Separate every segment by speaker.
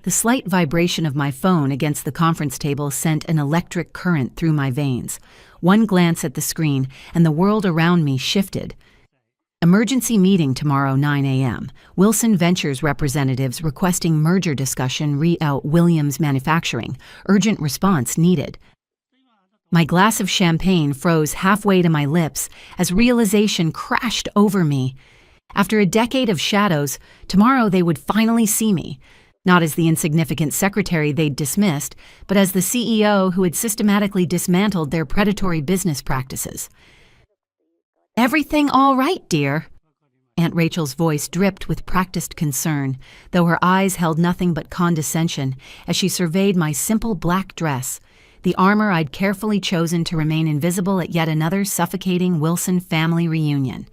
Speaker 1: The slight vibration of my phone against the conference table sent an electric current through my veins. One glance at the screen, and the world around me shifted. Emergency meeting tomorrow 9 a.m. Wilson Ventures representatives requesting merger discussion re-out Williams Manufacturing. Urgent response needed. My glass of champagne froze halfway to my lips as realization crashed over me. After a decade of shadows, tomorrow they would finally see me. Not as the insignificant secretary they'd dismissed, but as the CEO who had systematically dismantled their predatory business practices. "Everything all right, dear?" Aunt Rachel's voice dripped with practiced concern, though her eyes held nothing but condescension as she surveyed my simple black dress, the armor I'd carefully chosen to remain invisible at yet another suffocating Wilson family reunion.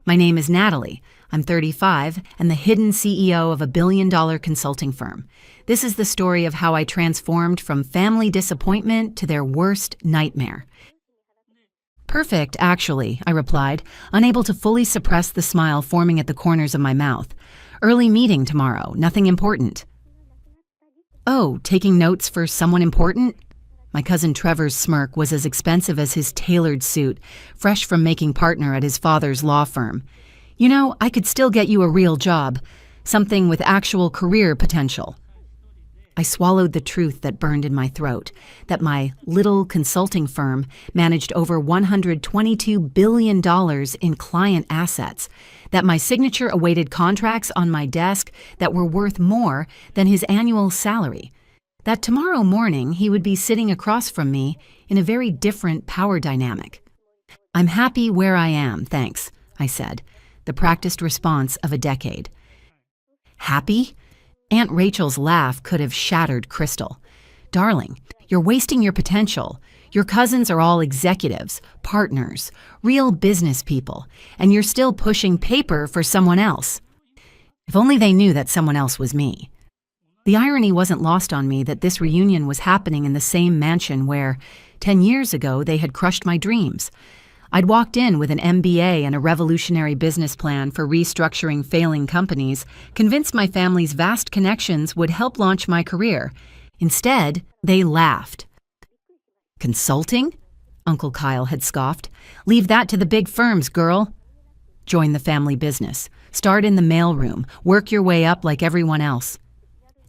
Speaker 1: "My name is Natalie. I'm 35 and the hidden CEO of a billion-dollar consulting firm. This is the story of how I transformed from family disappointment to their worst nightmare." "Perfect, actually," I replied, unable to fully suppress the smile forming at the corners of my mouth. "Early meeting tomorrow, nothing important." "Oh, taking notes for someone important?" My cousin Trevor's smirk was as expensive as his tailored suit, fresh from making partner at his father's law firm. "You know, I could still get you a real job, something with actual career potential." I swallowed the truth that burned in my throat, that my little consulting firm managed over $122 billion in client assets, that my signature awaited contracts on my desk that were worth more than his annual salary, that tomorrow morning he would be sitting across from me in a very different power dynamic. "I'm happy where I am, thanks," I said, the practiced response of a decade. "Happy?" Aunt Rachel's laugh could have shattered crystal. "Darling, you're wasting your potential. Your cousins are all executives, partners, real business people, and you're still pushing paper for someone else." If only they knew that someone else was me. The irony wasn't lost on me that this reunion was happening in the same mansion where, 10 years ago, they had crushed my dreams. I'd walked in with an MBA and a revolutionary business plan for restructuring failing companies, convinced my family's vast connections would help launch my career. Instead, they laughed. "Consulting?" Uncle Kyle had scoffed. "Leave that to the big firms, girl. Join the family business. Start in the mailroom. Work your way up like everyone else."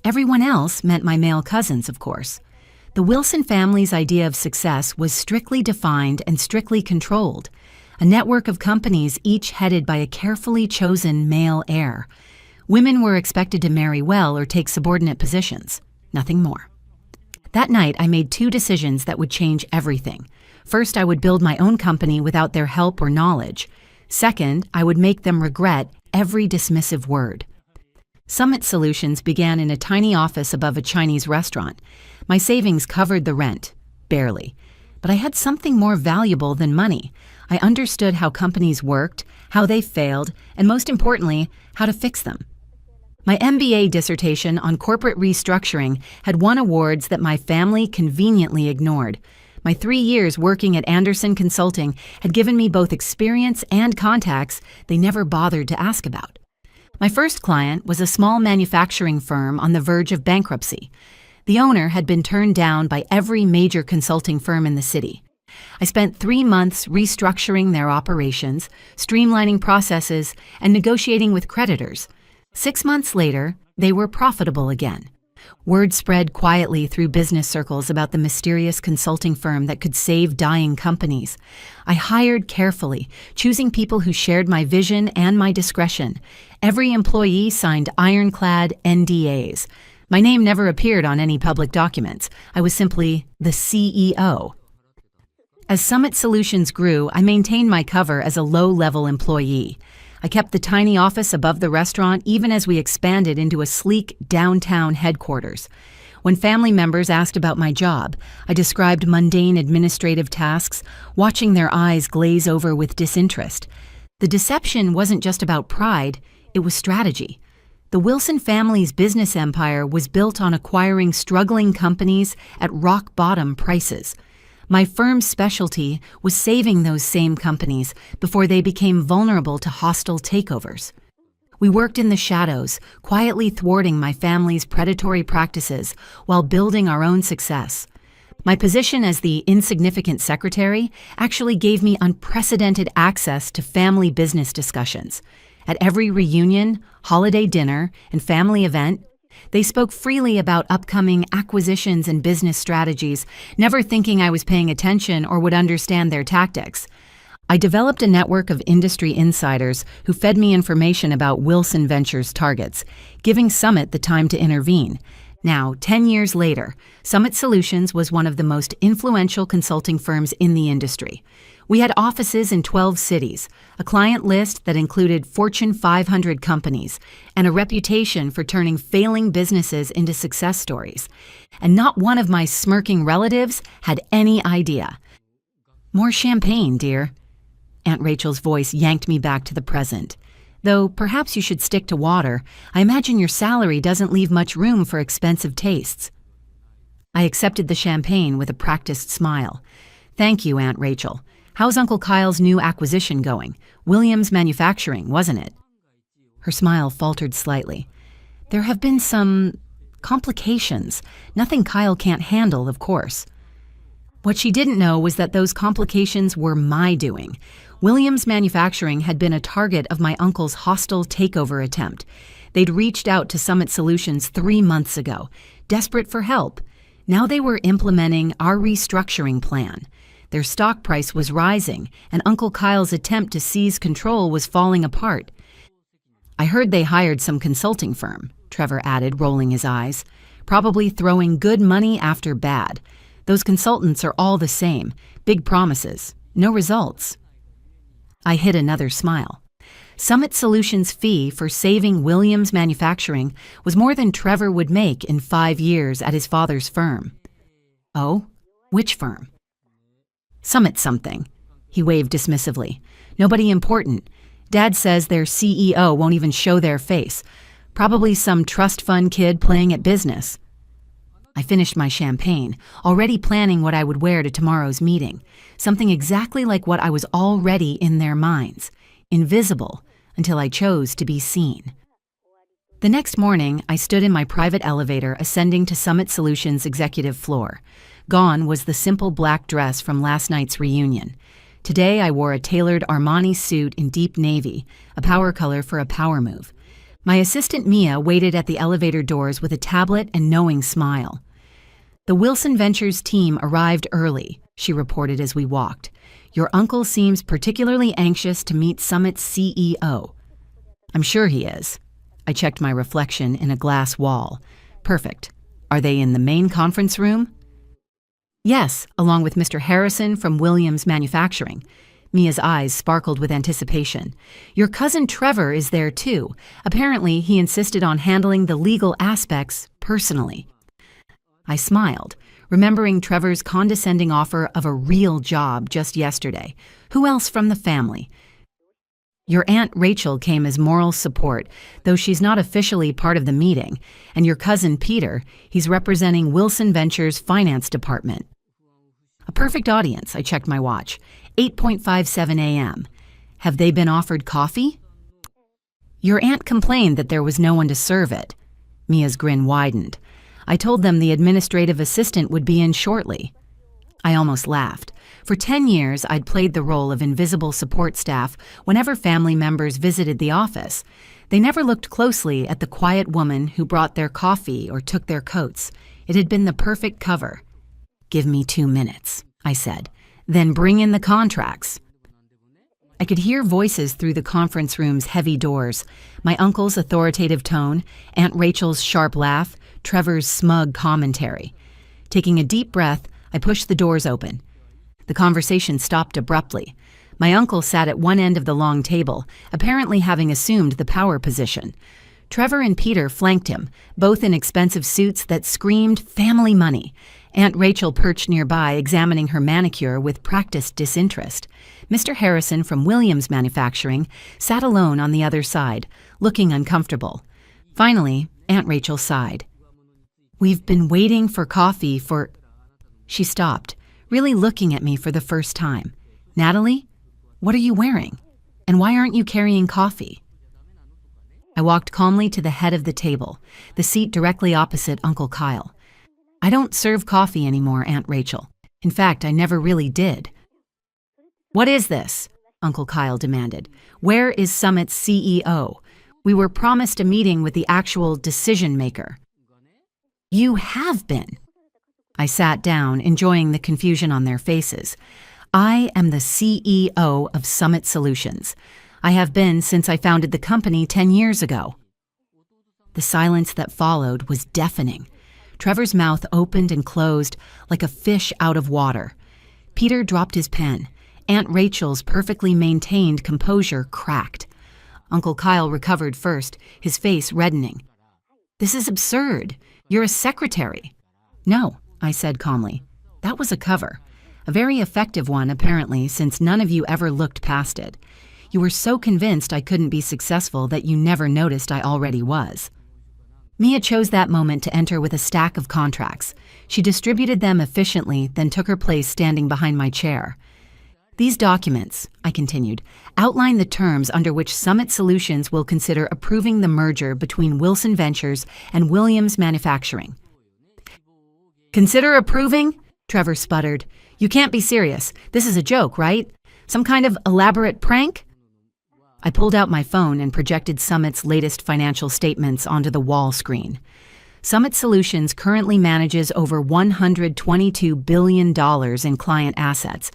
Speaker 1: Everyone else meant my male cousins, of course. The Wilson family's idea of success was strictly defined and strictly controlled, a network of companies each headed by a carefully chosen male heir. Women were expected to marry well or take subordinate positions, nothing more. That night, I made 2 decisions that would change everything. First, I would build my own company without their help or knowledge. Second, I would make them regret every dismissive word. Summit Solutions began in a tiny office above a Chinese restaurant. My savings covered the rent, barely. But I had something more valuable than money. I understood how companies worked, how they failed, and most importantly, how to fix them. My MBA dissertation on corporate restructuring had won awards that my family conveniently ignored. My 3 years working at Anderson Consulting had given me both experience and contacts they never bothered to ask about. My first client was a small manufacturing firm on the verge of bankruptcy. The owner had been turned down by every major consulting firm in the city. I spent 3 months restructuring their operations, streamlining processes, and negotiating with creditors. 6 months later, they were profitable again. Word spread quietly through business circles about the mysterious consulting firm that could save dying companies. I hired carefully, choosing people who shared my vision and my discretion. Every employee signed ironclad NDAs. My name never appeared on any public documents. I was simply the CEO. As Summit Solutions grew, I maintained my cover as a low-level employee. I kept the tiny office above the restaurant even as we expanded into a sleek downtown headquarters. When family members asked about my job, I described mundane administrative tasks, watching their eyes glaze over with disinterest. The deception wasn't just about pride, it was strategy. The Wilson family's business empire was built on acquiring struggling companies at rock-bottom prices. My firm's specialty was saving those same companies before they became vulnerable to hostile takeovers. We worked in the shadows, quietly thwarting my family's predatory practices while building our own success. My position as the insignificant secretary actually gave me unprecedented access to family business discussions. At every reunion, holiday dinner, and family event, they spoke freely about upcoming acquisitions and business strategies, never thinking I was paying attention or would understand their tactics. I developed a network of industry insiders who fed me information about Wilson Ventures' targets, giving Summit the time to intervene. Now, 10 years later, Summit Solutions was one of the most influential consulting firms in the industry. We had offices in 12 cities, a client list that included Fortune 500 companies, and a reputation for turning failing businesses into success stories. And not one of my smirking relatives had any idea. "More champagne, dear." Aunt Rachel's voice yanked me back to the present. "Though perhaps you should stick to water. I imagine your salary doesn't leave much room for expensive tastes." I accepted the champagne with a practiced smile. "Thank you, Aunt Rachel. How's Uncle Kyle's new acquisition going? Williams Manufacturing, wasn't it?" Her smile faltered slightly. "There have been some complications. Nothing Kyle can't handle, of course." What she didn't know was that those complications were my doing. Williams Manufacturing had been a target of my uncle's hostile takeover attempt. They'd reached out to Summit Solutions 3 months ago, desperate for help. Now they were implementing our restructuring plan. Their stock price was rising, and Uncle Kyle's attempt to seize control was falling apart. "I heard they hired some consulting firm," Trevor added, rolling his eyes. "Probably throwing good money after bad. Those consultants are all the same. Big promises, no results." I hid another smile. Summit Solutions' fee for saving Williams Manufacturing was more than Trevor would make in 5 years at his father's firm. "Oh? Which firm?" "Summit something." He waved dismissively. "Nobody important. Dad says their CEO won't even show their face. Probably some trust fund kid playing at business." I finished my champagne, already planning what I would wear to tomorrow's meeting, something exactly like what I was already in their minds, invisible until I chose to be seen. The next morning, I stood in my private elevator ascending to Summit Solutions' executive floor. Gone was the simple black dress from last night's reunion. Today, I wore a tailored Armani suit in deep navy, a power color for a power move. My assistant Mia waited at the elevator doors with a tablet and knowing smile. "The Wilson Ventures team arrived early," she reported as we walked. "Your uncle seems particularly anxious to meet Summit's CEO." "I'm sure he is." I checked my reflection in a glass wall. "Perfect. Are they in the main conference room?" "Yes, along with Mr. Harrison from Williams Manufacturing." Mia's eyes sparkled with anticipation. "Your cousin Trevor is there too. Apparently, he insisted on handling the legal aspects personally." I smiled, remembering Trevor's condescending offer of a real job just yesterday. Who else from the family? "Your Aunt Rachel came as moral support, though she's not officially part of the meeting. And your cousin Peter, he's representing Wilson Ventures' finance department." A perfect audience, I checked my watch. 8:57 a.m. Have they been offered coffee? "Your aunt complained that there was no one to serve it." Mia's grin widened. "I told them the administrative assistant would be in shortly." I almost laughed. For 10 years, I'd played the role of invisible support staff whenever family members visited the office. They never looked closely at the quiet woman who brought their coffee or took their coats. It had been the perfect cover. "Give me 2 minutes," I said. "Then bring in the contracts." I could hear voices through the conference room's heavy doors. My uncle's authoritative tone, Aunt Rachel's sharp laugh, Trevor's smug commentary. Taking a deep breath, I pushed the doors open. The conversation stopped abruptly. My uncle sat at one end of the long table, apparently having assumed the power position. Trevor and Peter flanked him, both in expensive suits that screamed family money. Aunt Rachel perched nearby, examining her manicure with practiced disinterest. Mr. Harrison from Williams Manufacturing sat alone on the other side, looking uncomfortable. Finally, Aunt Rachel sighed. "We've been waiting for coffee for—" She stopped, really looking at me for the first time. "Natalie, what are you wearing? And why aren't you carrying coffee?" I walked calmly to the head of the table, the seat directly opposite Uncle Kyle. I don't serve coffee anymore, Aunt Rachel. In fact, I never really did. What is this? Uncle Kyle demanded. Where is Summit's CEO? We were promised a meeting with the actual decision maker. You have been. I sat down, enjoying the confusion on their faces. I am the CEO of Summit Solutions. I have been since I founded the company 10 years ago. The silence that followed was deafening. Trevor's mouth opened and closed like a fish out of water. Peter dropped his pen. Aunt Rachel's perfectly maintained composure cracked. Uncle Kyle recovered first, his face reddening. This is absurd. You're a secretary. No, I said calmly. That was a cover. A very effective one, apparently, since none of you ever looked past it. You were so convinced I couldn't be successful that you never noticed I already was. Mia chose that moment to enter with a stack of contracts. She distributed them efficiently, then took her place standing behind my chair. These documents, I continued, outline the terms under which Summit Solutions will consider approving the merger between Wilson Ventures and Williams Manufacturing. Consider approving? Trevor sputtered. You can't be serious. This is a joke, right? Some kind of elaborate prank? I pulled out my phone and projected Summit's latest financial statements onto the wall screen. Summit Solutions currently manages over $122 billion in client assets.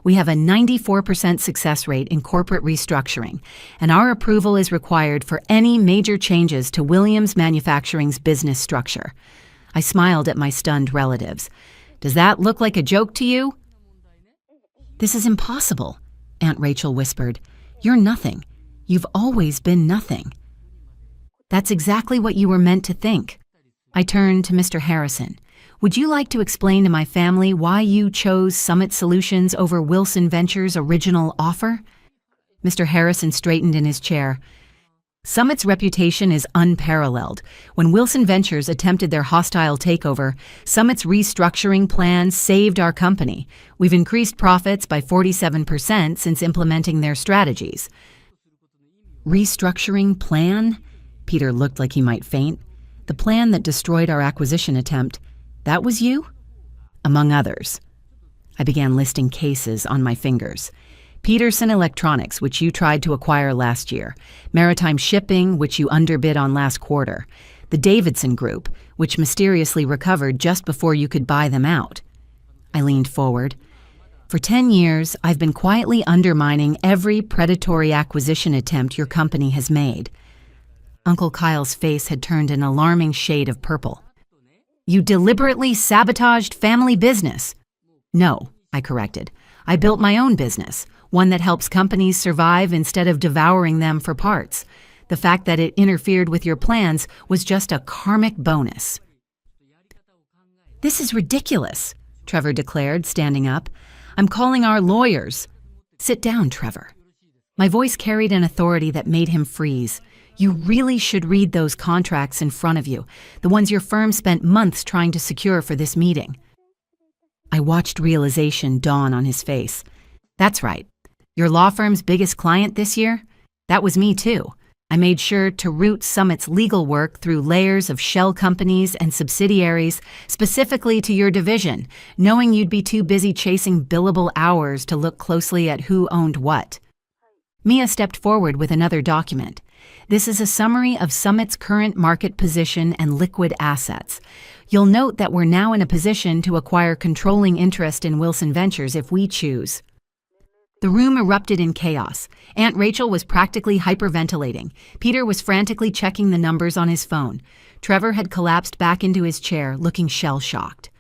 Speaker 1: We have a 94% success rate in corporate restructuring, and our approval is required for any major changes to Williams Manufacturing's business structure. I smiled at my stunned relatives. Does that look like a joke to you? This is impossible, Aunt Rachel whispered. You're nothing. You've always been nothing. That's exactly what you were meant to think. I turned to Mr. Harrison. Would you like to explain to my family why you chose Summit Solutions over Wilson Ventures' original offer? Mr. Harrison straightened in his chair. Summit's reputation is unparalleled. When Wilson Ventures attempted their hostile takeover, Summit's restructuring plan saved our company. We've increased profits by 47% since implementing their strategies. Restructuring plan? Peter looked like he might faint. The plan that destroyed our acquisition attempt. That was you? Among others. I began listing cases on my fingers. Peterson Electronics, which you tried to acquire last year. Maritime Shipping, which you underbid on last quarter. The Davidson Group, which mysteriously recovered just before you could buy them out. I leaned forward. For 10 years, I've been quietly undermining every predatory acquisition attempt your company has made. Uncle Kyle's face had turned an alarming shade of purple. You deliberately sabotaged family business. No, I corrected. I built my own business, one that helps companies survive instead of devouring them for parts. The fact that it interfered with your plans was just a karmic bonus. This is ridiculous, Trevor declared, standing up. I'm calling our lawyers. Sit down, Trevor. My voice carried an authority that made him freeze. You really should read those contracts in front of you, the ones your firm spent months trying to secure for this meeting. I watched realization dawn on his face. That's right. Your law firm's biggest client this year? That was me too. I made sure to route Summit's legal work through layers of shell companies and subsidiaries specifically to your division, knowing you'd be too busy chasing billable hours to look closely at who owned what. Mia stepped forward with another document. This is a summary of Summit's current market position and liquid assets. You'll note that we're now in a position to acquire controlling interest in Wilson Ventures if we choose. The room erupted in chaos. Aunt Rachel was practically hyperventilating. Peter was frantically checking the numbers on his phone. Trevor had collapsed back into his chair, looking shell-shocked.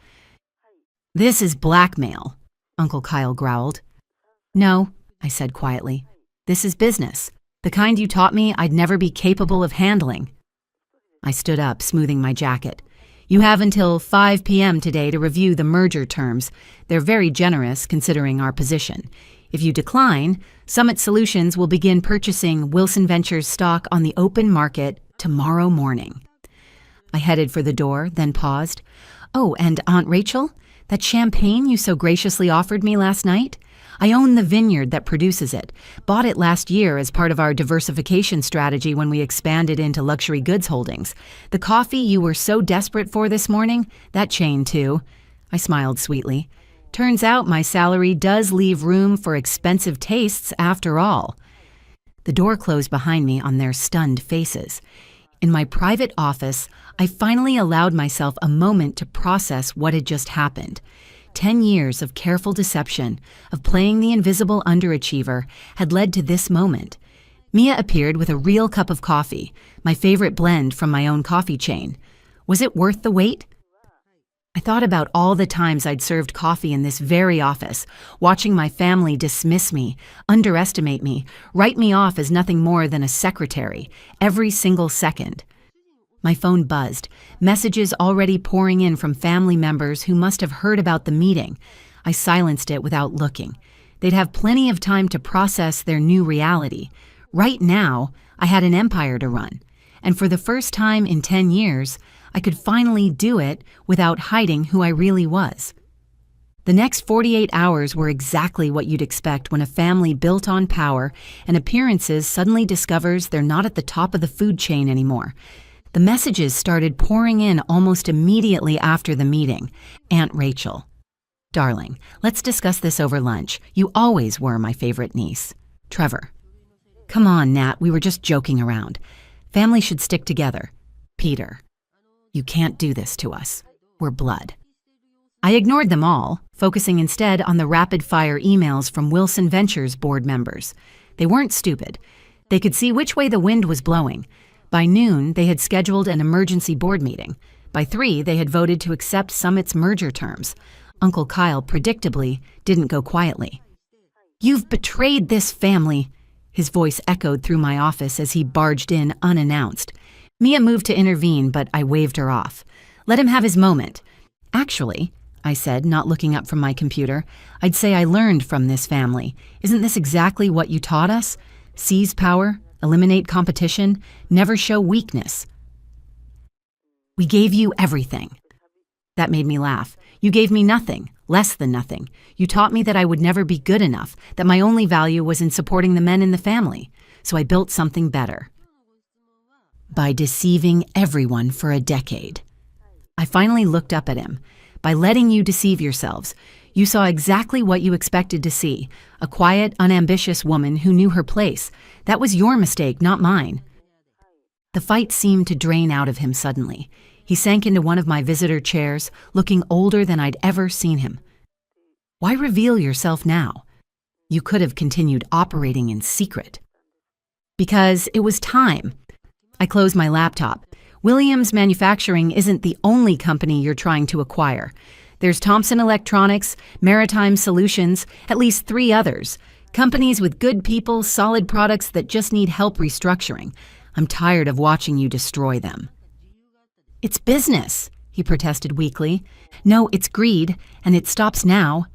Speaker 1: This is blackmail, Uncle Kyle growled. No, I said quietly. This is business. The kind you taught me I'd never be capable of handling. I stood up, smoothing my jacket. You have until 5 p.m. today to review the merger terms. They're very generous considering our position. If you decline, Summit Solutions will begin purchasing Wilson Ventures stock on the open market tomorrow morning. I headed for the door, then paused. Oh, and Aunt Rachel, that champagne you so graciously offered me last night? I own the vineyard that produces it. Bought it last year as part of our diversification strategy when we expanded into luxury goods holdings. The coffee you were so desperate for this morning, that chain too." I smiled sweetly. Turns out my salary does leave room for expensive tastes after all. The door closed behind me on their stunned faces. In my private office, I finally allowed myself a moment to process what had just happened. 10 years of careful deception, of playing the invisible underachiever, had led to this moment. Mia appeared with a real cup of coffee, my favorite blend from my own coffee chain. Was it worth the wait? I thought about all the times I'd served coffee in this very office, watching my family dismiss me, underestimate me, write me off as nothing more than a secretary, every single second. My phone buzzed, messages already pouring in from family members who must have heard about the meeting. I silenced it without looking. They'd have plenty of time to process their new reality. Right now, I had an empire to run. And for the first time in 10 years, I could finally do it without hiding who I really was. The next 48 hours were exactly what you'd expect when a family built on power and appearances suddenly discovers they're not at the top of the food chain anymore. The messages started pouring in almost immediately after the meeting. Aunt Rachel. "Darling, let's discuss this over lunch. You always were my favorite niece." Trevor. "Come on, Nat, we were just joking around. Family should stick together." Peter. "You can't do this to us. We're blood." I ignored them all, focusing instead on the rapid-fire emails from Wilson Ventures board members. They weren't stupid. They could see which way the wind was blowing. By noon, they had scheduled an emergency board meeting. By 3, they had voted to accept Summit's merger terms. Uncle Kyle, predictably, didn't go quietly. "You've betrayed this family," his voice echoed through my office as he barged in unannounced. Mia moved to intervene, but I waved her off. "Let him have his moment." "Actually," I said, not looking up from my computer, "I'd say I learned from this family. Isn't this exactly what you taught us? Seize power, eliminate competition, never show weakness." "We gave you everything." That made me laugh. "You gave me nothing, less than nothing. You taught me that I would never be good enough, that my only value was in supporting the men in the family. So I built something better. By deceiving everyone for a decade." I finally looked up at him. "By letting you deceive yourselves. You saw exactly what you expected to see, a quiet, unambitious woman who knew her place. That was your mistake, not mine." The fight seemed to drain out of him suddenly. He sank into one of my visitor chairs, looking older than I'd ever seen him. "Why reveal yourself now? You could have continued operating in secret." "Because it was time." I closed my laptop. "Williams Manufacturing isn't the only company you're trying to acquire. There's Thompson Electronics, Maritime Solutions, at least 3 others. Companies with good people, solid products that just need help restructuring. I'm tired of watching you destroy them." "It's business," he protested weakly. "No, it's greed, and it stops now."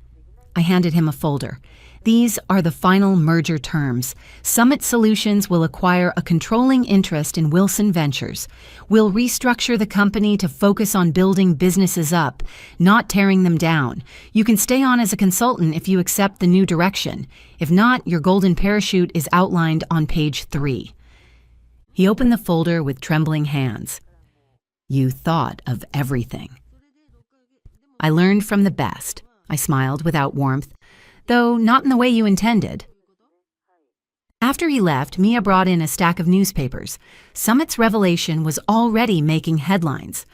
Speaker 1: I handed him a folder. "These are the final merger terms. Summit Solutions will acquire a controlling interest in Wilson Ventures. We'll restructure the company to focus on building businesses up, not tearing them down. You can stay on as a consultant if you accept the new direction. If not, your golden parachute is outlined on page 3. He opened the folder with trembling hands. "You thought of everything." "I learned from the best," I smiled without warmth. "Though not in the way you intended." After he left, Mia brought in a stack of newspapers. Summit's revelation was already making headlines.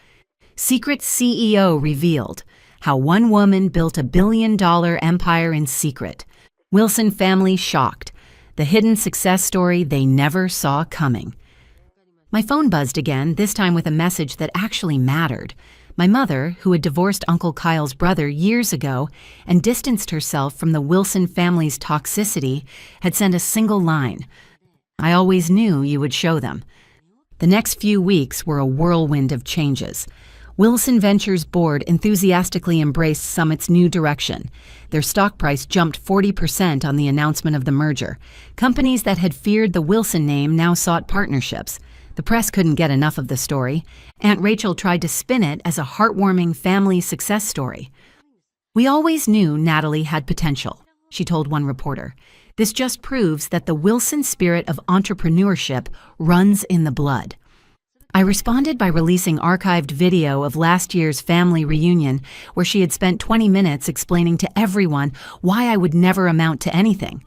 Speaker 1: "Secret CEO revealed. How one woman built a billion-dollar empire in secret. Wilson family shocked. The hidden success story they never saw coming." My phone buzzed again, this time with a message that actually mattered. My mother, who had divorced Uncle Kyle's brother years ago and distanced herself from the Wilson family's toxicity, had sent a single line. "I always knew you would show them." The next few weeks were a whirlwind of changes. Wilson Ventures' board enthusiastically embraced Summit's new direction. Their stock price jumped 40% on the announcement of the merger. Companies that had feared the Wilson name now sought partnerships. The press couldn't get enough of the story. Aunt Rachel tried to spin it as a heartwarming family success story. "We always knew Natalie had potential," she told one reporter. "This just proves that the Wilson spirit of entrepreneurship runs in the blood." I responded by releasing archived video of last year's family reunion where she had spent 20 minutes explaining to everyone why I would never amount to anything.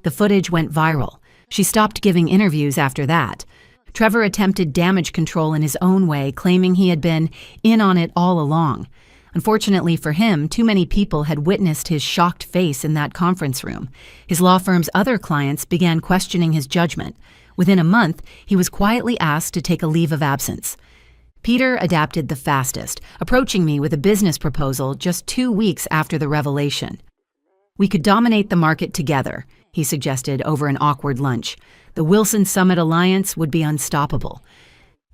Speaker 1: The footage went viral. She stopped giving interviews after that. Trevor attempted damage control in his own way, claiming he had been in on it all along. Unfortunately for him, too many people had witnessed his shocked face in that conference room. His law firm's other clients began questioning his judgment. Within a month, he was quietly asked to take a leave of absence. Peter adapted the fastest, approaching me with a business proposal just 2 weeks after the revelation. "We could dominate the market together," he suggested over an awkward lunch. "The Wilson Summit Alliance would be unstoppable."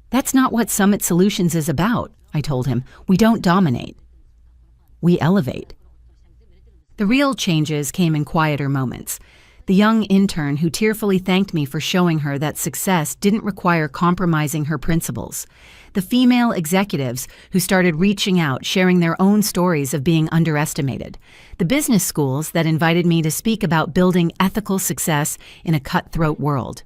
Speaker 1: "That's not what Summit Solutions is about," I told him. "We don't dominate. We elevate." The real changes came in quieter moments. The young intern who tearfully thanked me for showing her that success didn't require compromising her principles. The female executives who started reaching out, sharing their own stories of being underestimated. The business schools that invited me to speak about building ethical success in a cutthroat world.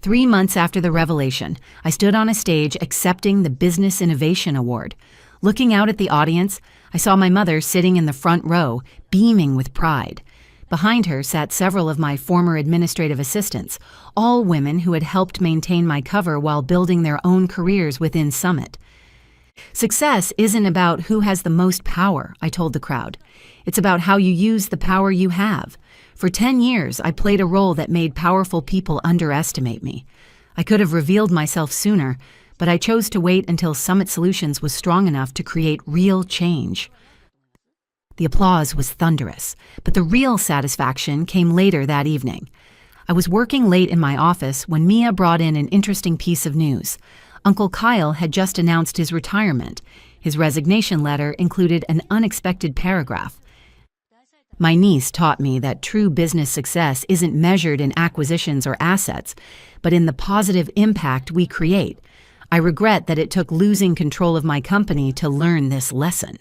Speaker 1: 3 months after the revelation, I stood on a stage accepting the Business Innovation Award. Looking out at the audience, I saw my mother sitting in the front row, beaming with pride. Behind her sat several of my former administrative assistants, all women who had helped maintain my cover while building their own careers within Summit. "Success isn't about who has the most power," I told the crowd. "It's about how you use the power you have." For 10 years, I played a role that made powerful people underestimate me. I could have revealed myself sooner, but I chose to wait until Summit Solutions was strong enough to create real change. The applause was thunderous, but the real satisfaction came later that evening. I was working late in my office when Mia brought in an interesting piece of news. Uncle Kyle had just announced his retirement. His resignation letter included an unexpected paragraph. "My niece taught me that true business success isn't measured in acquisitions or assets, but in the positive impact we create. I regret that it took losing control of my company to learn this lesson."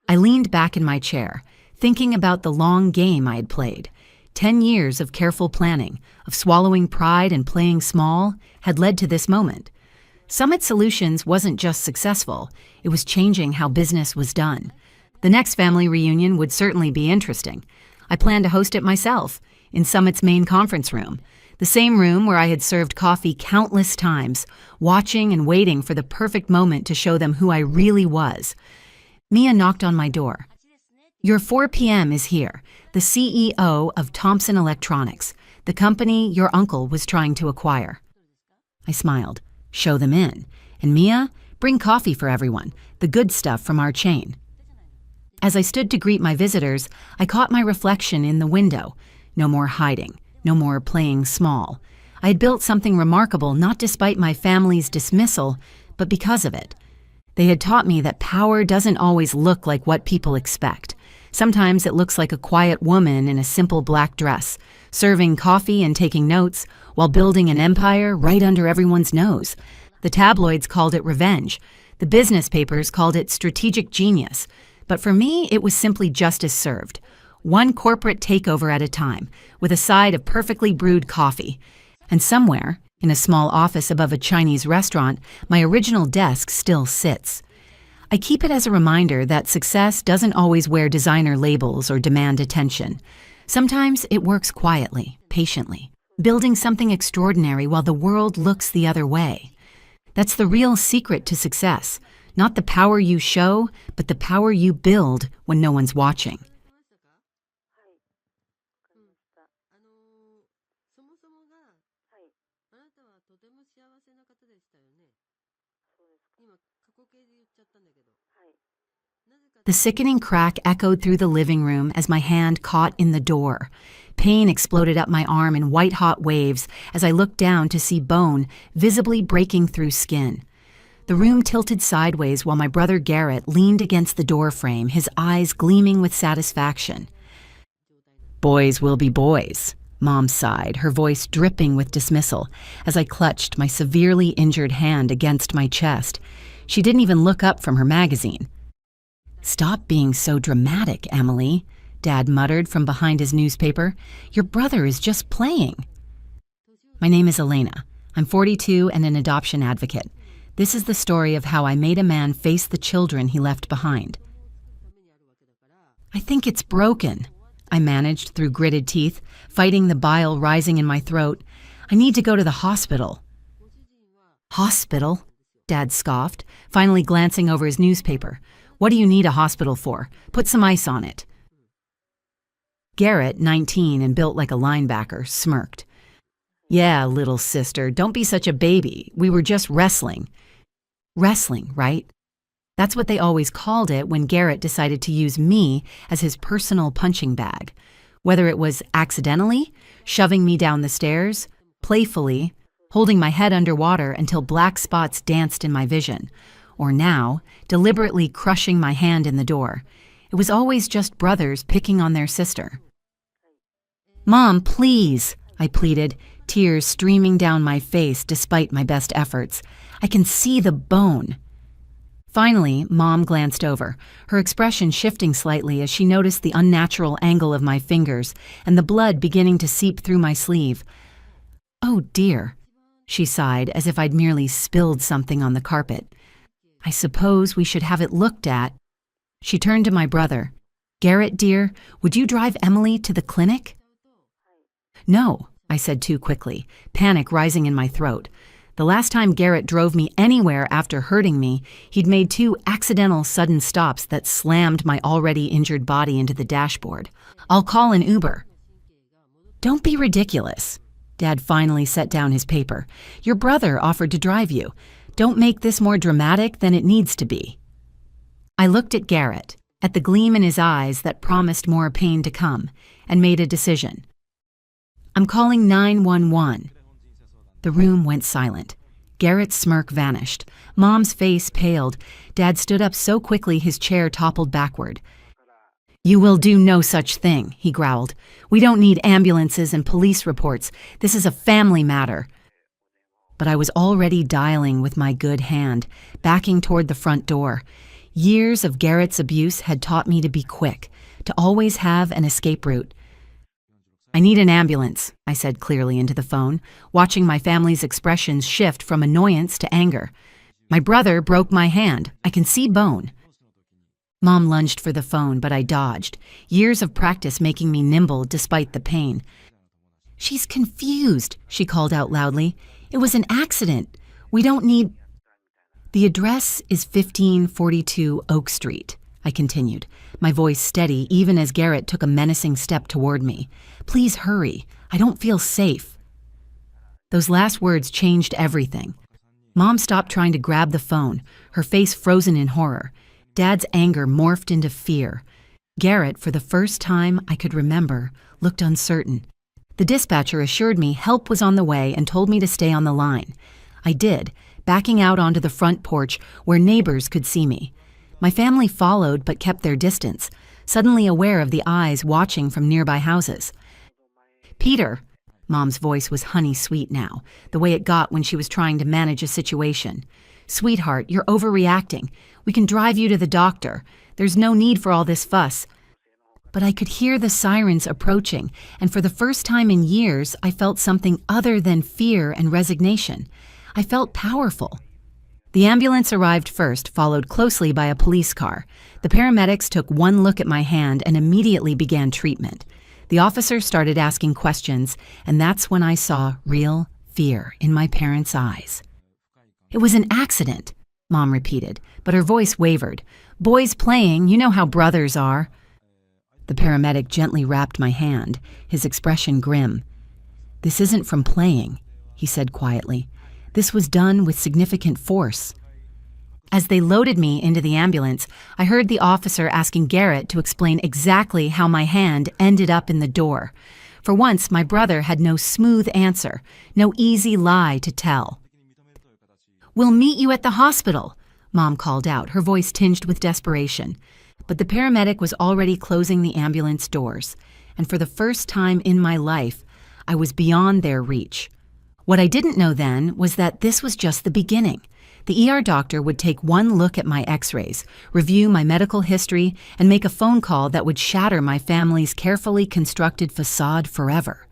Speaker 1: I leaned back in my chair, thinking about the long game I had played. 10 years of careful planning, of swallowing pride and playing small, had led to this moment. Summit Solutions wasn't just successful, it was changing how business was done. The next family reunion would certainly be interesting. I planned to host it myself, in Summit's main conference room, the same room where I had served coffee countless times, watching and waiting for the perfect moment to show them who I really was. Mia knocked on my door. "Your 4 p.m. is here, the CEO of Thomson Electronics, the company your uncle was trying to acquire." I smiled. "Show them in. And Mia, bring coffee for everyone, the good stuff from our chain." As I stood to greet my visitors, I caught my reflection in the window. No more hiding, no more playing small. I had built something remarkable not despite my family's dismissal, but because of it. They had taught me that power doesn't always look like what people expect. Sometimes it looks like a quiet woman in a simple black dress, serving coffee and taking notes, while building an empire right under everyone's nose. The tabloids called it revenge. The business papers called it strategic genius. But for me, it was simply justice served. One corporate takeover at a time, with a side of perfectly brewed coffee. And somewhere, in a small office above a Chinese restaurant, my original desk still sits. I keep it as a reminder that success doesn't always wear designer labels or demand attention. Sometimes it works quietly, patiently, building something extraordinary while the world looks the other way. That's the real secret to success, not the power you show, but the power you build when no one's watching. The sickening crack echoed through the living room as my hand caught in the door. Pain exploded up my arm in white-hot waves as I looked down to see bone visibly breaking through skin. The room tilted sideways while my brother Garrett leaned against the door frame, his eyes gleaming with satisfaction. "Boys will be boys," Mom sighed, her voice dripping with dismissal as I clutched my severely injured hand against my chest. She didn't even look up from her magazine. "Stop being so dramatic, Emily," Dad muttered from behind his newspaper. "Your brother is just playing." My name is Elena. I'm 42 and an adoption advocate. This is the story of how I made a man face the children he left behind. "I think it's broken," I managed through gritted teeth, fighting the bile rising in my throat. "I need to go to the hospital." "Hospital?" Dad scoffed, finally glancing over his newspaper. "What do you need a hospital for? Put some ice on it." Garrett, 19 and built like a linebacker, smirked. "Yeah, little sister, don't be such a baby. We were just wrestling." Wrestling, right? That's what they always called it when Garrett decided to use me as his personal punching bag. Whether it was accidentally, shoving me down the stairs, playfully, holding my head underwater until black spots danced in my vision, or now, deliberately crushing my hand in the door. It was always just brothers picking on their sister. "Mom, please," I pleaded, tears streaming down my face despite my best efforts. "I can see the bone." Finally, Mom glanced over, her expression shifting slightly as she noticed the unnatural angle of my fingers and the blood beginning to seep through my sleeve. "Oh dear," she sighed as if I'd merely spilled something on the carpet. "I suppose we should have it looked at." She turned to my brother. "Garrett, dear, would you drive Emily to the clinic?" "No," I said too quickly, panic rising in my throat. The last time Garrett drove me anywhere after hurting me, he'd made 2 accidental sudden stops that slammed my already injured body into the dashboard. "I'll call an Uber." "Don't be ridiculous." Dad finally set down his paper. "Your brother offered to drive you. Don't make this more dramatic than it needs to be." I looked at Garrett, at the gleam in his eyes that promised more pain to come, and made a decision. "I'm calling 911. The room went silent. Garrett's smirk vanished. Mom's face paled. Dad stood up so quickly his chair toppled backward. "You will do no such thing," he growled. "We don't need ambulances and police reports. This is a family matter." But I was already dialing with my good hand, backing toward the front door. Years of Garrett's abuse had taught me to be quick, to always have an escape route. "I need an ambulance," I said clearly into the phone, watching my family's expressions shift from annoyance to anger. "My brother broke my hand. I can see bone." Mom lunged for the phone, but I dodged, years of practice making me nimble despite the pain. "She's confused," she called out loudly. "It was an accident. We don't need—" "The address is 1542 Oak Street," I continued, my voice steady even as Garrett took a menacing step toward me. "Please hurry. I don't feel safe." Those last words changed everything. Mom stopped trying to grab the phone, her face frozen in horror. Dad's anger morphed into fear. Garrett, for the first time I could remember, looked uncertain. The dispatcher assured me help was on the way and told me to stay on the line. I did, backing out onto the front porch where neighbors could see me. My family followed but kept their distance, suddenly aware of the eyes watching from nearby houses. "Peter," Mom's voice was honey-sweet now, the way it got when she was trying to manage a situation. "Sweetheart, you're overreacting. We can drive you to the doctor. There's no need for all this fuss." But I could hear the sirens approaching, and for the first time in years, I felt something other than fear and resignation. I felt powerful. The ambulance arrived first, followed closely by a police car. The paramedics took one look at my hand and immediately began treatment. The officer started asking questions, and that's when I saw real fear in my parents' eyes. "It was an accident," Mom repeated, but her voice wavered. "Boys playing, you know how brothers are." The paramedic gently wrapped my hand, his expression grim. "This isn't from playing," he said quietly. "This was done with significant force." As they loaded me into the ambulance, I heard the officer asking Garrett to explain exactly how my hand ended up in the door. For once, my brother had no smooth answer, no easy lie to tell. "We'll meet you at the hospital," Mom called out, her voice tinged with desperation. But the paramedic was already closing the ambulance doors, and for the first time in my life, I was beyond their reach. What I didn't know then was that this was just the beginning. The ER doctor would take one look at my x-rays, review my medical history, and make a phone call that would shatter my family's carefully constructed facade forever.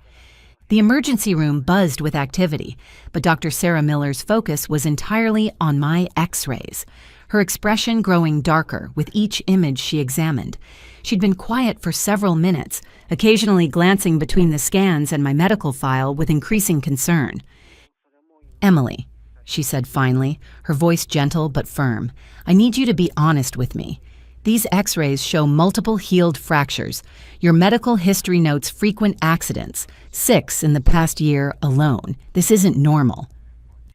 Speaker 1: The emergency room buzzed with activity, but Dr. Sarah Miller's focus was entirely on my x-rays, her expression growing darker with each image she examined. She'd been quiet for several minutes, occasionally glancing between the scans and my medical file with increasing concern. "Emily," she said finally, her voice gentle but firm, "I need you to be honest with me. These x-rays show multiple healed fractures. Your medical history notes frequent accidents, 6 in the past year alone. This isn't normal."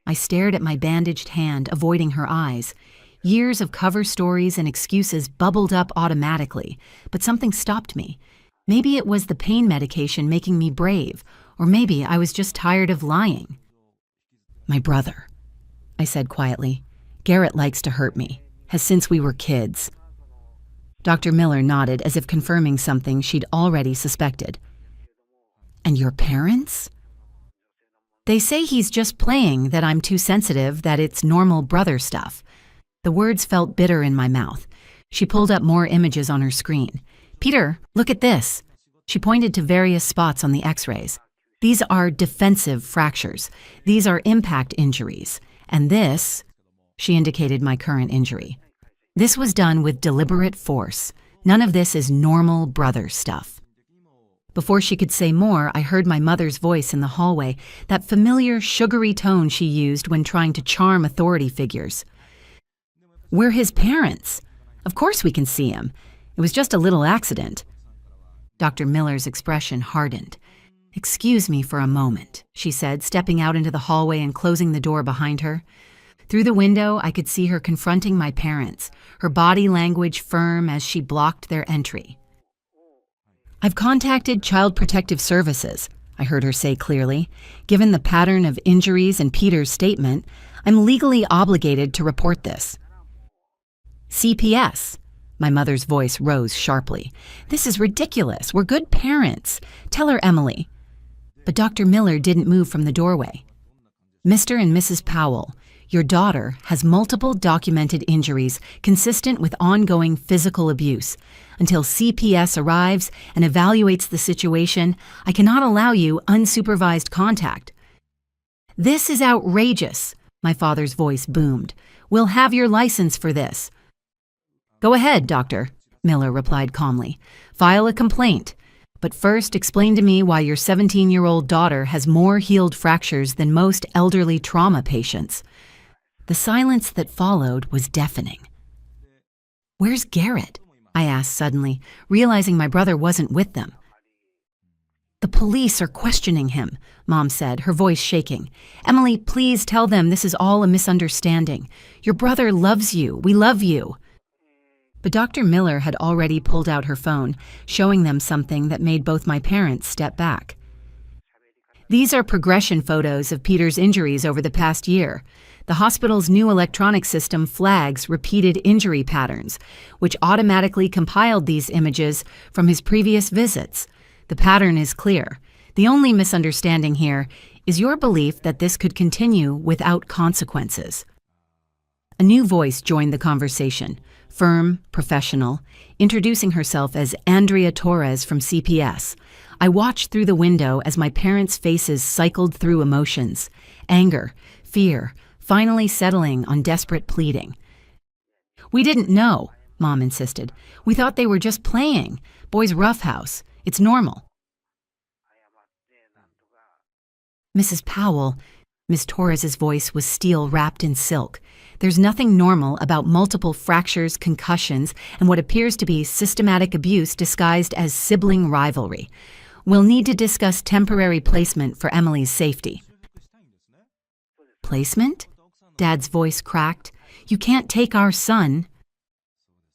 Speaker 1: I stared at my bandaged hand, avoiding her eyes. Years of cover stories and excuses bubbled up automatically, but something stopped me. Maybe it was the pain medication making me brave, or maybe I was just tired of lying. "My brother," I said quietly. "Garrett likes to hurt me, has since we were kids." Dr. Miller nodded as if confirming something she'd already suspected. "And your parents?" "They say he's just playing, that I'm too sensitive, that it's normal brother stuff." The words felt bitter in my mouth. She pulled up more images on her screen. "Peter, look at this." She pointed to various spots on the x-rays. "These are defensive fractures. These are impact injuries. And this," she indicated my current injury. "This was done with deliberate force. None of this is normal brother stuff." Before she could say more, I heard my mother's voice in the hallway, that familiar, sugary tone she used when trying to charm authority figures. "We're his parents. Of course we can see him. It was just a little accident." Dr. Miller's expression hardened. "Excuse me for a moment," she said, stepping out into the hallway and closing the door behind her. Through the window, I could see her confronting my parents, her body language firm as she blocked their entry. "I've contacted Child Protective Services," I heard her say clearly. "Given the pattern of injuries in Peter's statement, I'm legally obligated to report this." "CPS." My mother's voice rose sharply. "This is ridiculous. We're good parents. Tell her, Emily." But Dr. Miller didn't move from the doorway. "Mr. and Mrs. Powell, your daughter has multiple documented injuries consistent with ongoing physical abuse. Until CPS arrives and evaluates the situation, I cannot allow you unsupervised contact." "This is outrageous," my father's voice boomed. "We'll have your license for this." "Go ahead, doctor," Miller replied calmly. "File a complaint. But first explain to me why your 17-year-old daughter has more healed fractures than most elderly trauma patients." The silence that followed was deafening. "Where's Garrett?" I asked suddenly, realizing my brother wasn't with them. "The police are questioning him," Mom said, her voice shaking. "Emily, please tell them this is all a misunderstanding. Your brother loves you. We love you." But Dr. Miller had already pulled out her phone, showing them something that made both my parents step back. "These are progression photos of Peter's injuries over the past year. The hospital's new electronic system flags repeated injury patterns, which automatically compiled these images from his previous visits. The pattern is clear. The only misunderstanding here is your belief that this could continue without consequences." A new voice joined the conversation, firm, professional, introducing herself as Andrea Torres from CPS. I watched through the window as my parents' faces cycled through emotions: anger, fear, finally settling on desperate pleading. "We didn't know," Mom insisted. "We thought they were just playing. Boys' roughhouse. It's normal." "Mrs. Powell," Miss Torres's voice was steel wrapped in silk. "There's nothing normal about multiple fractures, concussions, and what appears to be systematic abuse disguised as sibling rivalry. We'll need to discuss temporary placement for Emily's safety." "Placement?" Dad's voice cracked. "You can't take our son."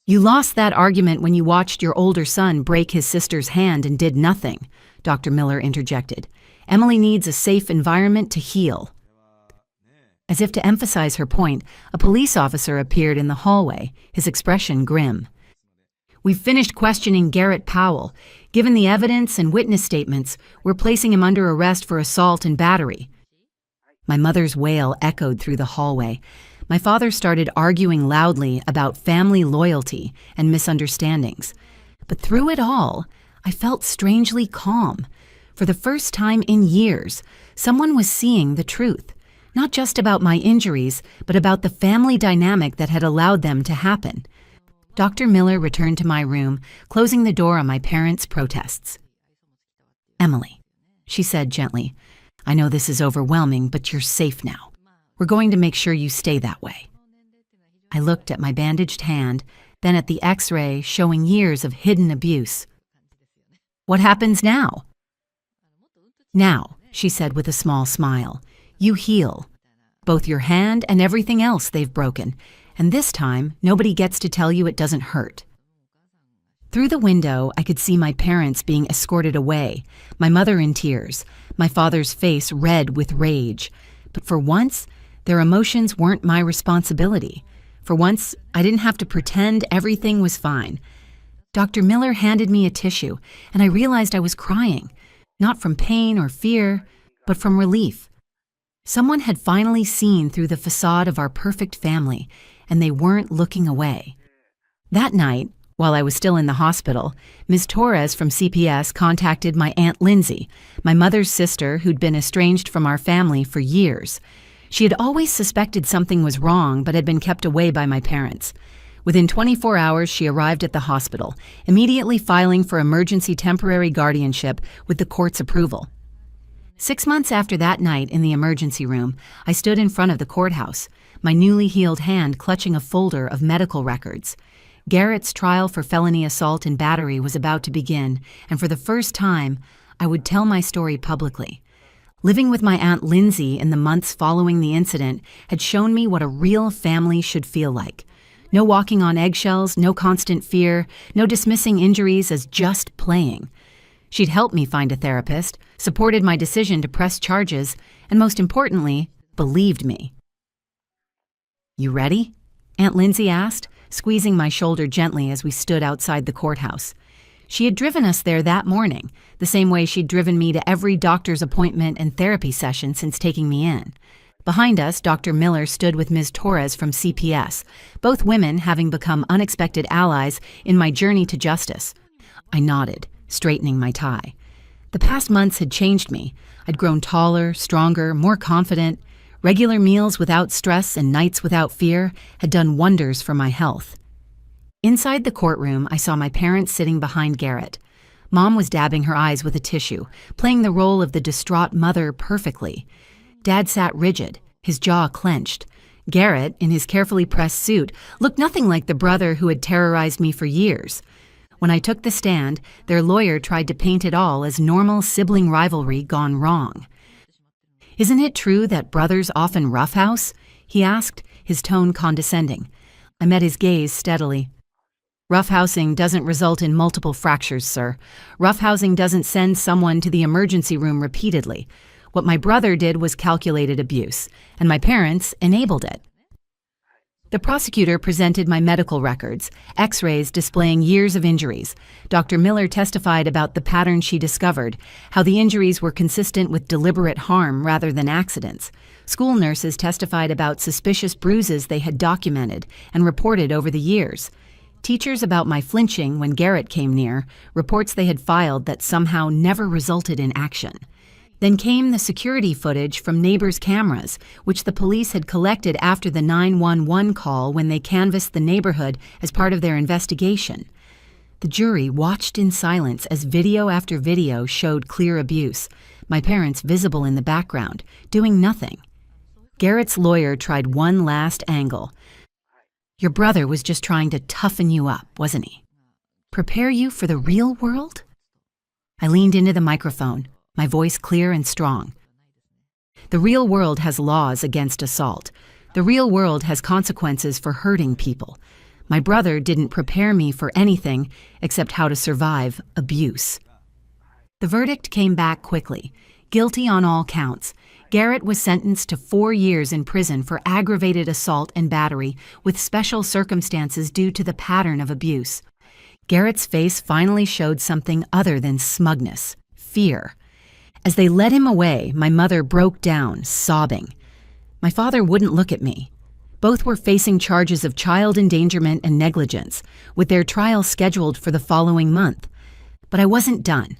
Speaker 1: "You lost that argument when you watched your older son break his sister's hand and did nothing," Dr. Miller interjected. "Emily needs a safe environment to heal." As if to emphasize her point, a police officer appeared in the hallway, his expression grim. "We've finished questioning Garrett Powell. Given the evidence and witness statements, we're placing him under arrest for assault and battery." My mother's wail echoed through the hallway. My father started arguing loudly about family loyalty and misunderstandings. But through it all, I felt strangely calm. For the first time in years, someone was seeing the truth, not just about my injuries, but about the family dynamic that had allowed them to happen. Dr. Miller returned to my room, closing the door on my parents' protests. "Emily," she said gently, "I know this is overwhelming, but you're safe now. We're going to make sure you stay that way." I looked at my bandaged hand, then at the X-ray showing years of hidden abuse. "What happens now?" "Now," she said with a small smile, "you heal. Both your hand and everything else they've broken. And this time, nobody gets to tell you it doesn't hurt." Through the window, I could see my parents being escorted away, my mother in tears, my father's face red with rage. But for once, their emotions weren't my responsibility. For once, I didn't have to pretend everything was fine. Dr. Miller handed me a tissue, and I realized I was crying, not from pain or fear, but from relief. Someone had finally seen through the facade of our perfect family, and they weren't looking away. That night, while I was still in the hospital, Ms. Torres from CPS contacted my Aunt Lindsay, my mother's sister who'd been estranged from our family for years. She had always suspected something was wrong but had been kept away by my parents. Within 24 hours, she arrived at the hospital, immediately filing for emergency temporary guardianship with the court's approval. 6 months after that night in the emergency room, I stood in front of the courthouse, my newly healed hand clutching a folder of medical records. Garrett's trial for felony assault and battery was about to begin, and for the first time, I would tell my story publicly. Living with my Aunt Lindsay in the months following the incident had shown me what a real family should feel like. No walking on eggshells, no constant fear, no dismissing injuries as just playing. She'd helped me find a therapist, supported my decision to press charges, and most importantly, believed me. "You ready?" Aunt Lindsay asked, squeezing my shoulder gently as we stood outside the courthouse. She had driven us there that morning, the same way she'd driven me to every doctor's appointment and therapy session since taking me in. Behind us, Dr. Miller stood with Ms. Torres from CPS, both women having become unexpected allies in my journey to justice. I nodded, straightening my tie. The past months had changed me. I'd grown taller, stronger, more confident. Regular meals without stress and nights without fear had done wonders for my health. Inside the courtroom, I saw my parents sitting behind Garrett. Mom was dabbing her eyes with a tissue, playing the role of the distraught mother perfectly. Dad sat rigid, his jaw clenched. Garrett, in his carefully pressed suit, looked nothing like the brother who had terrorized me for years. When I took the stand, their lawyer tried to paint it all as normal sibling rivalry gone wrong. "Isn't it true that brothers often roughhouse?" he asked, his tone condescending. I met his gaze steadily. "Roughhousing doesn't result in multiple fractures, sir. Roughhousing doesn't send someone to the emergency room repeatedly. What my brother did was calculated abuse, and my parents enabled it." The prosecutor presented my medical records, X-rays displaying years of injuries. Dr. Miller testified about the pattern she discovered, how the injuries were consistent with deliberate harm rather than accidents. School nurses testified about suspicious bruises they had documented and reported over the years. Teachers about my flinching when Garrett came near, reports they had filed that somehow never resulted in action. Then came the security footage from neighbors' cameras, which the police had collected after the 911 call when they canvassed the neighborhood as part of their investigation. The jury watched in silence as video after video showed clear abuse, my parents visible in the background, doing nothing. Garrett's lawyer tried one last angle. "Your brother was just trying to toughen you up, wasn't he? Prepare you for the real world?" I leaned into the microphone, my voice clear and strong. "The real world has laws against assault. The real world has consequences for hurting people. My brother didn't prepare me for anything except how to survive abuse." The verdict came back quickly. Guilty on all counts. Garrett was sentenced to 4 years in prison for aggravated assault and battery with special circumstances due to the pattern of abuse. Garrett's face finally showed something other than smugness, fear. As they led him away, my mother broke down, sobbing. My father wouldn't look at me. Both were facing charges of child endangerment and negligence, with their trial scheduled for the following month. But I wasn't done.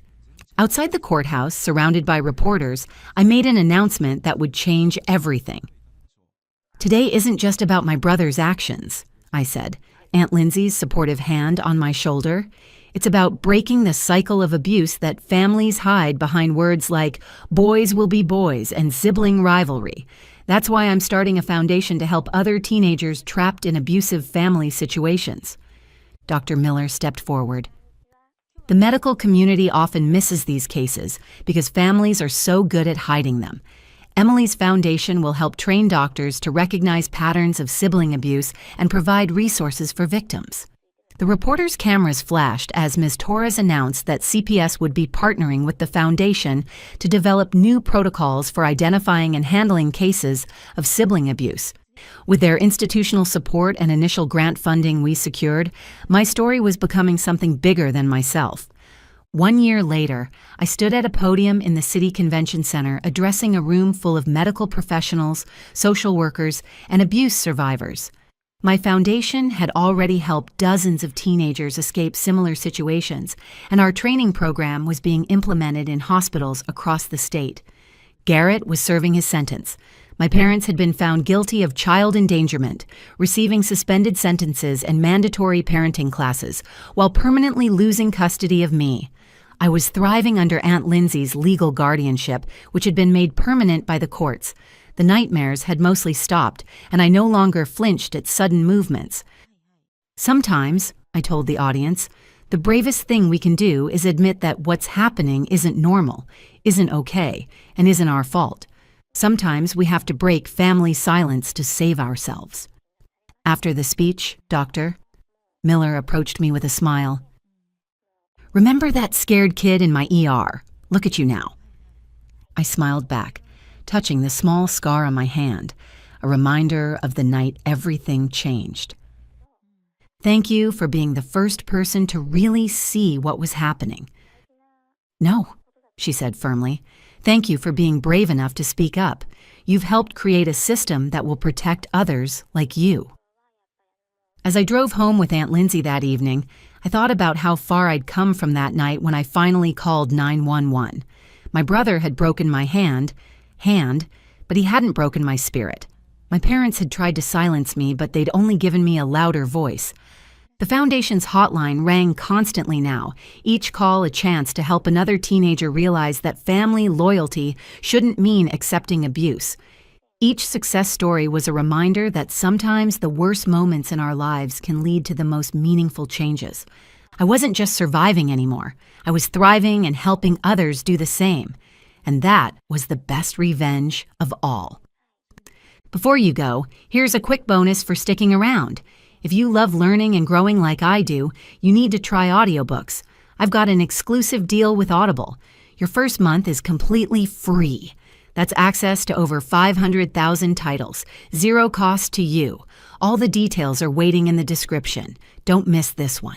Speaker 1: Outside the courthouse, surrounded by reporters, I made an announcement that would change everything. "Today isn't just about my brother's actions," I said, Aunt Lindsay's supportive hand on my shoulder. "It's about breaking the cycle of abuse that families hide behind words like boys will be boys and sibling rivalry. That's why I'm starting a foundation to help other teenagers trapped in abusive family situations." Dr. Miller stepped forward. "The medical community often misses these cases because families are so good at hiding them. Emily's foundation will help train doctors to recognize patterns of sibling abuse and provide resources for victims." The reporters' cameras flashed as Ms. Torres announced that CPS would be partnering with the foundation to develop new protocols for identifying and handling cases of sibling abuse. With their institutional support and initial grant funding we secured, my story was becoming something bigger than myself. 1 year later, I stood at a podium in the City Convention Center addressing a room full of medical professionals, social workers, and abuse survivors. My foundation had already helped dozens of teenagers escape similar situations, and our training program was being implemented in hospitals across the state. Garrett was serving his sentence. My parents had been found guilty of child endangerment, receiving suspended sentences and mandatory parenting classes, while permanently losing custody of me. I was thriving under Aunt Lindsay's legal guardianship, which had been made permanent by the courts. The nightmares had mostly stopped, and I no longer flinched at sudden movements. "Sometimes," I told the audience, "the bravest thing we can do is admit that what's happening isn't normal, isn't okay, and isn't our fault. Sometimes we have to break family silence to save ourselves." After the speech, Doctor, Miller approached me with a smile. "Remember that scared kid in my ER? Look at you now." I smiled back, touching the small scar on my hand, a reminder of the night everything changed. "Thank you for being the first person to really see what was happening." "No," she said firmly. "Thank you for being brave enough to speak up. You've helped create a system that will protect others like you." As I drove home with Aunt Lindsay that evening, I thought about how far I'd come from that night when I finally called 911. My brother had broken my hand, but he hadn't broken my spirit. My parents had tried to silence me, but they'd only given me a louder voice. The Foundation's hotline rang constantly now, each call a chance to help another teenager realize that family loyalty shouldn't mean accepting abuse. Each success story was a reminder that sometimes the worst moments in our lives can lead to the most meaningful changes. I wasn't just surviving anymore. I was thriving and helping others do the same. And that was the best revenge of all. Before you go, here's a quick bonus for sticking around. If you love learning and growing like I do, you need to try audiobooks. I've got an exclusive deal with Audible. Your first month is completely free. That's access to over 500,000 titles, zero cost to you. All the details are waiting in the description. Don't miss this one.